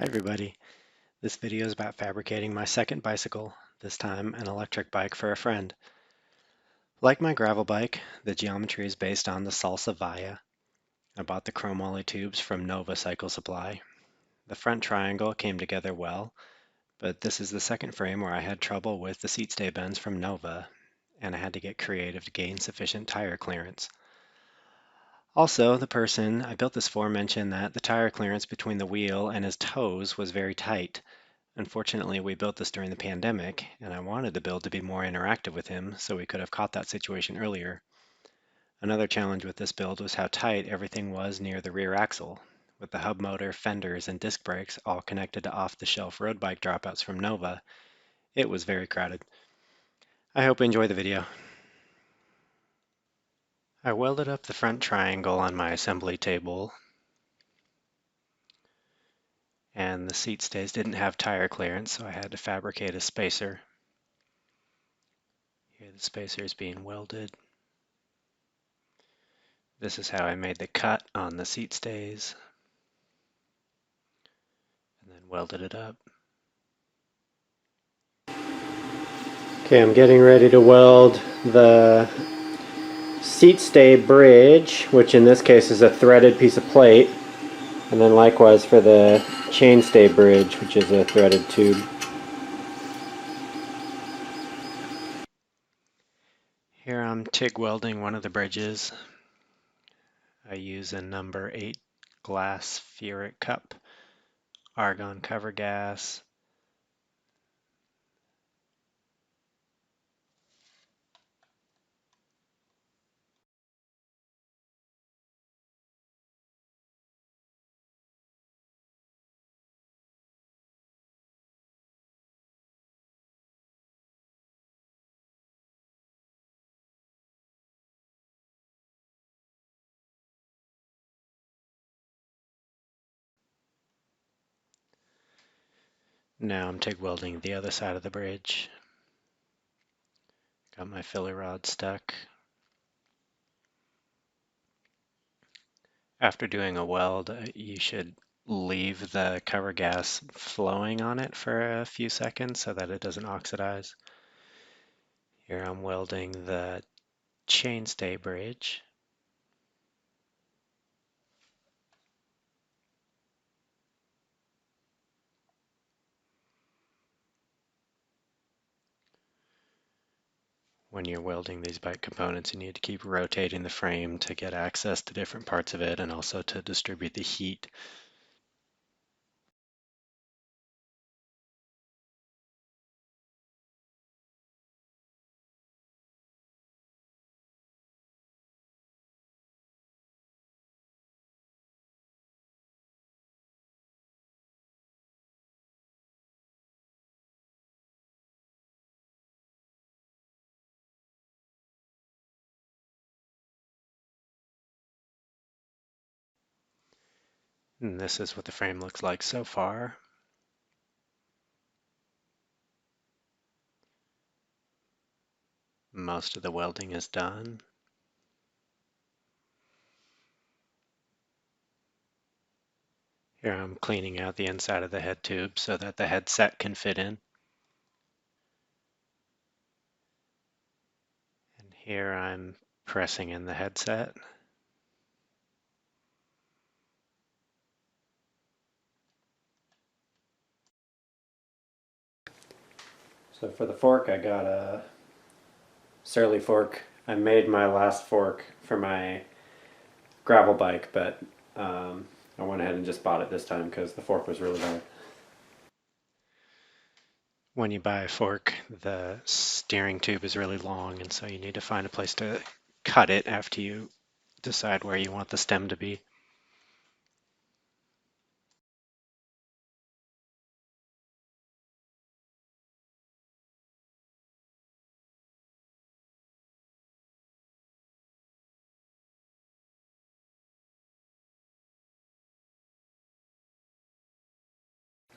Hi everybody. This video is about fabricating my second bicycle, this time an electric bike for a friend. Like my gravel bike, the geometry is based on the Salsa Via. I bought the chromoly tubes from Nova Cycle Supply. The front triangle came together well, but this is the second frame where I had trouble with the seat stay bends from Nova, and I had to get creative to gain sufficient tire clearance. Also, the person I built this for mentioned that the tire clearance between the wheel and his toes was very tight. Unfortunately, we built this during the pandemic, and I wanted the build to be more interactive with him, so we could have caught that situation earlier. Another challenge with this build was how tight everything was near the rear axle, with the hub motor, fenders, and disc brakes all connected to off-the-shelf road bike dropouts from Nova. It was very crowded. I hope you enjoy the video. I welded up the front triangle on my assembly table, and the seat stays didn't have tire clearance, so I had to fabricate a spacer. Here the spacer is being welded. This is how I made the cut on the seat stays and then welded it up. Okay, I'm getting ready to weld the seat stay bridge, which in this case is a threaded piece of plate, and then likewise for the chain stay bridge, which is a threaded tube. Here I'm TIG welding one of the bridges. I use a number 8 glass ferric cup, argon cover gas, Now I'm TIG welding the other side of the bridge. Got my filler rod stuck. After doing a weld, you should leave the cover gas flowing on it for a few seconds so that it doesn't oxidize. Here I'm welding the chainstay bridge. When you're welding these bike components, you need to keep rotating the frame to get access to different parts of it and also to distribute the heat. And this is what the frame looks like so far. Most of the welding is done. Here I'm cleaning out the inside of the head tube so that the headset can fit in. And here I'm pressing in the headset. So for the fork, I got a Surly fork. I made my last fork for my gravel bike, but I went ahead and just bought it this time because the fork was really bad. When you buy a fork, the steering tube is really long, and so you need to find a place to cut it after you decide where you want the stem to be.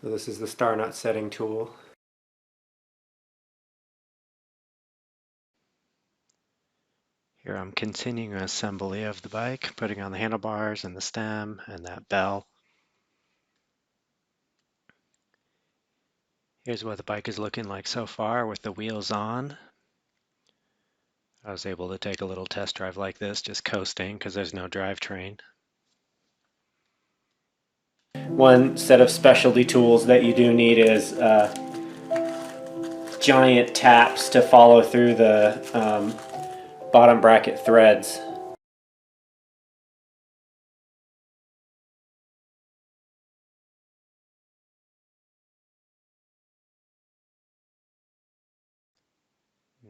So this is the star nut setting tool. Here I'm continuing assembly of the bike, putting on the handlebars and the stem and that bell. Here's what the bike is looking like so far with the wheels on. I was able to take a little test drive like this, just coasting because there's no drivetrain. One set of specialty tools that you do need is giant taps to follow through the bottom bracket threads.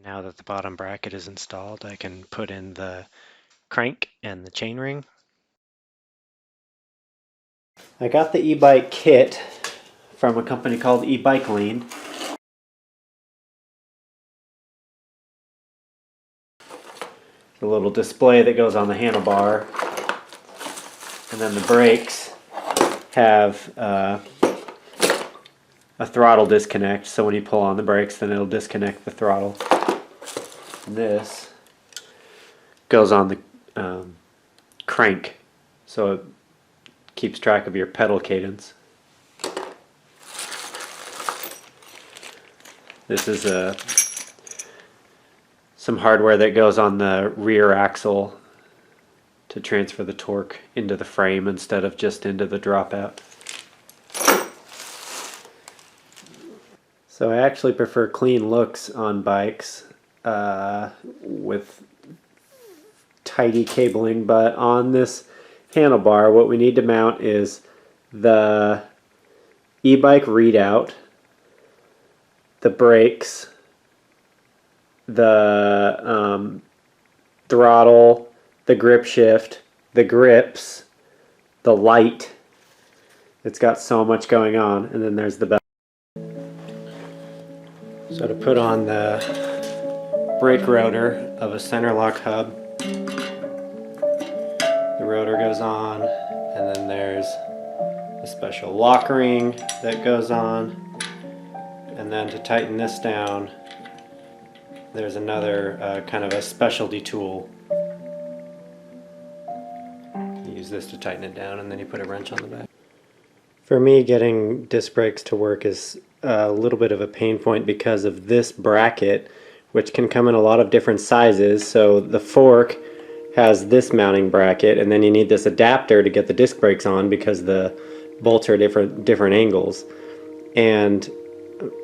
Now that the bottom bracket is installed, I can put in the crank and the chainring. I got the e-bike kit from a company called eBikeLane. The little display that goes on the handlebar, and then the brakes have a throttle disconnect, so when you pull on the brakes then it'll disconnect the throttle. And this goes on the crank, so it keeps track of your pedal cadence. This is some hardware that goes on the rear axle to transfer the torque into the frame instead of just into the dropout. So I actually prefer clean looks on bikes with tidy cabling, but on this handlebar what we need to mount is the e-bike readout, the brakes, the throttle, the grip shift, the grips, the light. It's got so much going on, and then there's the belt. So to put on the brake rotor of a center lock hub, the rotor goes on, and then there's a special lock ring that goes on, and then to tighten this down there's another kind of a specialty tool. You use this to tighten it down, and then you put a wrench on the back. For me, getting disc brakes to work is a little bit of a pain point because of this bracket, which can come in a lot of different sizes. So the fork has this mounting bracket, and then you need this adapter to get the disc brakes on because the bolts are different angles. And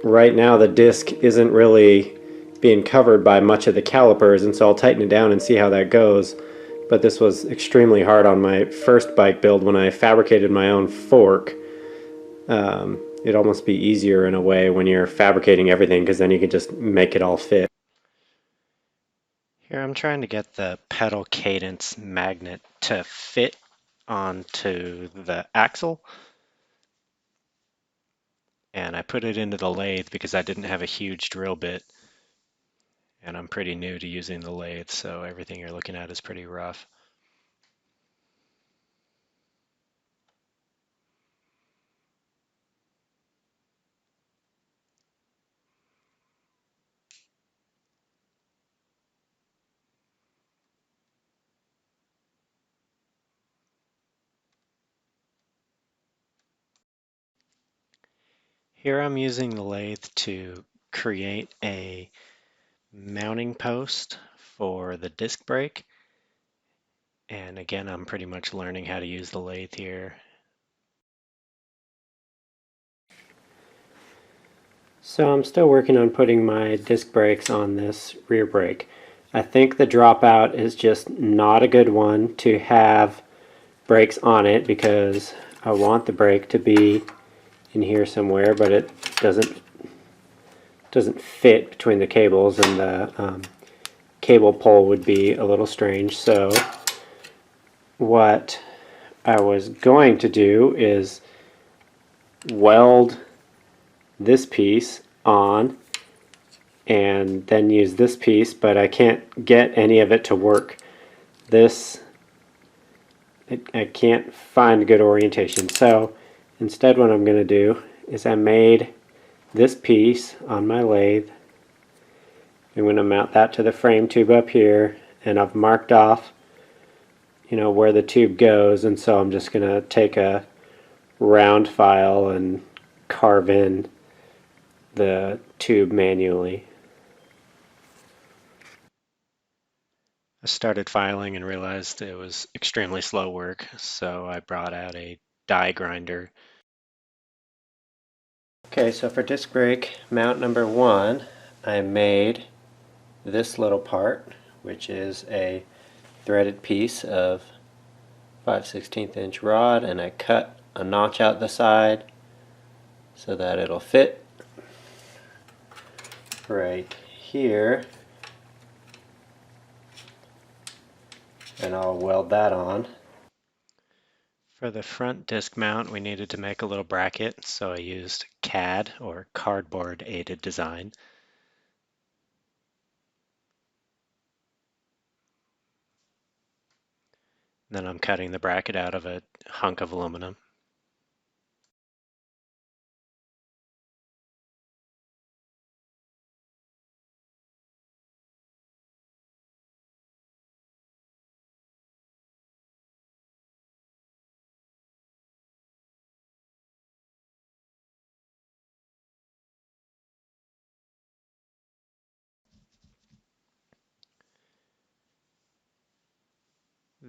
right now the disc isn't really being covered by much of the calipers, and so I'll tighten it down and see how that goes. But this was extremely hard on my first bike build when I fabricated my own fork. It'd almost be easier in a way when you're fabricating everything, because then you can just make it all fit. Here I'm trying to get the pedal cadence magnet to fit onto the axle, and I put it into the lathe because I didn't have a huge drill bit, and I'm pretty new to using the lathe, so everything you're looking at is pretty rough. Here I'm using the lathe to create a mounting post for the disc brake, and again I'm pretty much learning how to use the lathe here. So I'm still working on putting my disc brakes on this rear brake. I think the dropout is just not a good one to have brakes on it, because I want the brake to be in here somewhere, but it doesn't fit between the cables, and the cable pull would be a little strange. So what I was going to do is weld this piece on and then use this piece, but I can't get any of it to work. I can't find good orientation. So instead what I'm going to do is I made this piece on my lathe. I'm going to mount that to the frame tube up here, and I've marked off where the tube goes, and so I'm just going to take a round file and carve in the tube manually. I started filing and realized it was extremely slow work, so I brought out a die grinder. Okay, so for disc brake mount number 1, I made this little part, which is a threaded piece of 5/16 inch rod, and I cut a notch out the side so that it'll fit right here, and I'll weld that on. For the front disc mount, we needed to make a little bracket, so I used CAD, or cardboard aided design. Then I'm cutting the bracket out of a hunk of aluminum.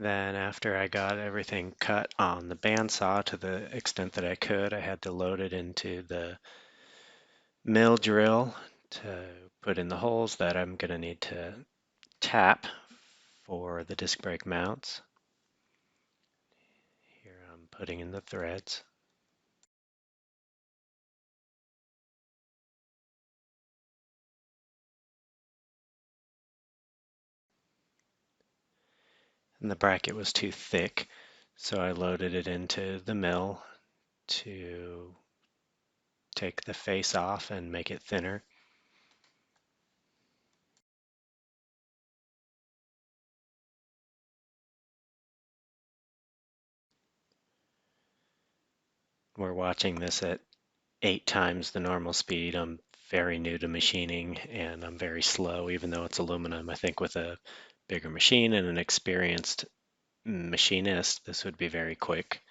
Then after I got everything cut on the bandsaw to the extent that I could, I had to load it into the mill drill to put in the holes that I'm going to need to tap for the disc brake mounts. Here I'm putting in the threads. And the bracket was too thick, so I loaded it into the mill to take the face off and make it thinner. We're watching this at 8 times the normal speed. I'm very new to machining and I'm very slow, even though it's aluminum. I think with a bigger machine and an experienced machinist, this would be very quick.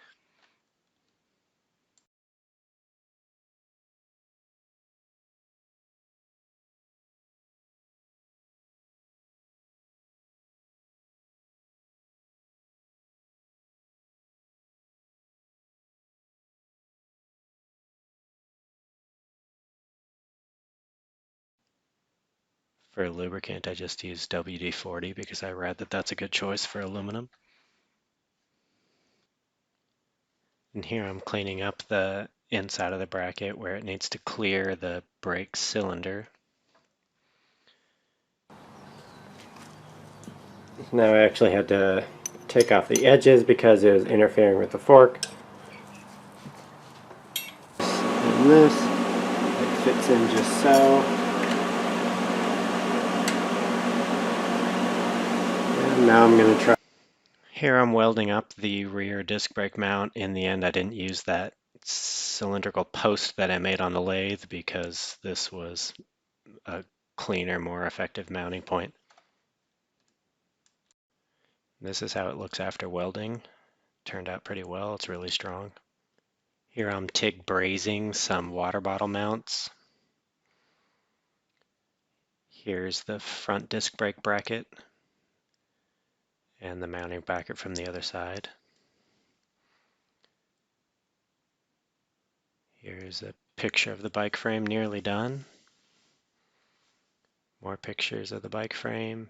For lubricant, I just use WD-40 because I read that that's a good choice for aluminum. And here I'm cleaning up the inside of the bracket where it needs to clear the brake cylinder. Now I actually had to take off the edges because it was interfering with the fork. And this, it fits in just so. And now I'm going to try. Here I'm welding up the rear disc brake mount. In the end, I didn't use that cylindrical post that I made on the lathe because this was a cleaner, more effective mounting point. This is how it looks after welding. Turned out pretty well. It's really strong. Here I'm TIG brazing some water bottle mounts. Here's the front disc brake bracket and the mounting bracket from the other side. Here's a picture of the bike frame nearly done. More pictures of the bike frame.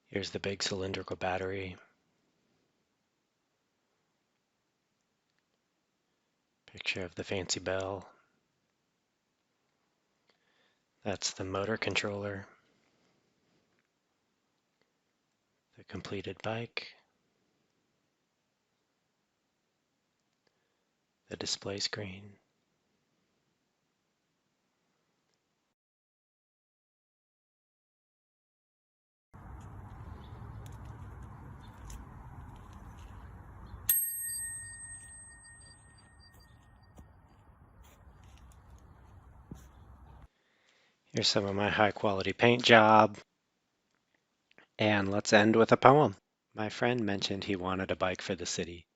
Here's the big cylindrical battery. Picture of the fancy bell. That's the motor controller. The completed bike. The display screen. Here's some of my high quality paint job. And let's end with a poem. My friend mentioned he wanted a bike for the city,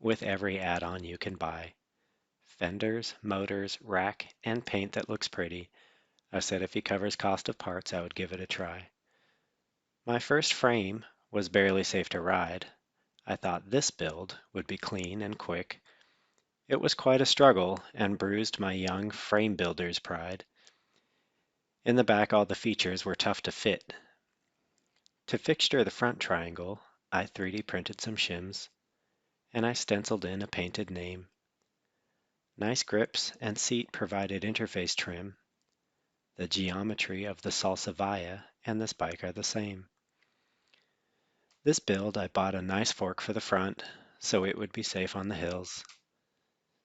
with every add-on you can buy. Fenders, motors, rack, and paint that looks pretty. I said if he covers cost of parts, I would give it a try. My first frame was barely safe to ride. I thought this build would be clean and quick. It was quite a struggle and bruised my young frame builder's pride. In the back, all the features were tough to fit. To fixture the front triangle, I 3D printed some shims, and I stenciled in a painted name. Nice grips and seat provided interface trim. The geometry of the Salsavia and this bike are the same. This build, I bought a nice fork for the front, so it would be safe on the hills.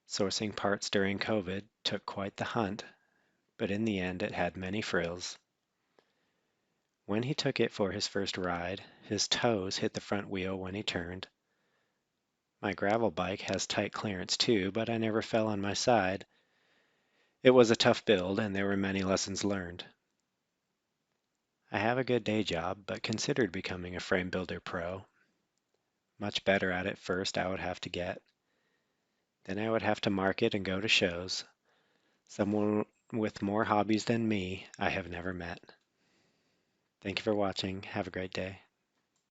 Sourcing parts during COVID took quite the hunt, but in the end it had many frills. When he took it for his first ride, his toes hit the front wheel when he turned. My gravel bike has tight clearance too, but I never fell on my side. It was a tough build and there were many lessons learned. I have a good day job, but considered becoming a frame builder pro. Much better at it first I would have to get. Then I would have to market and go to shows. Someone with more hobbies than me I have never met. Thank you for watching. Have a great day.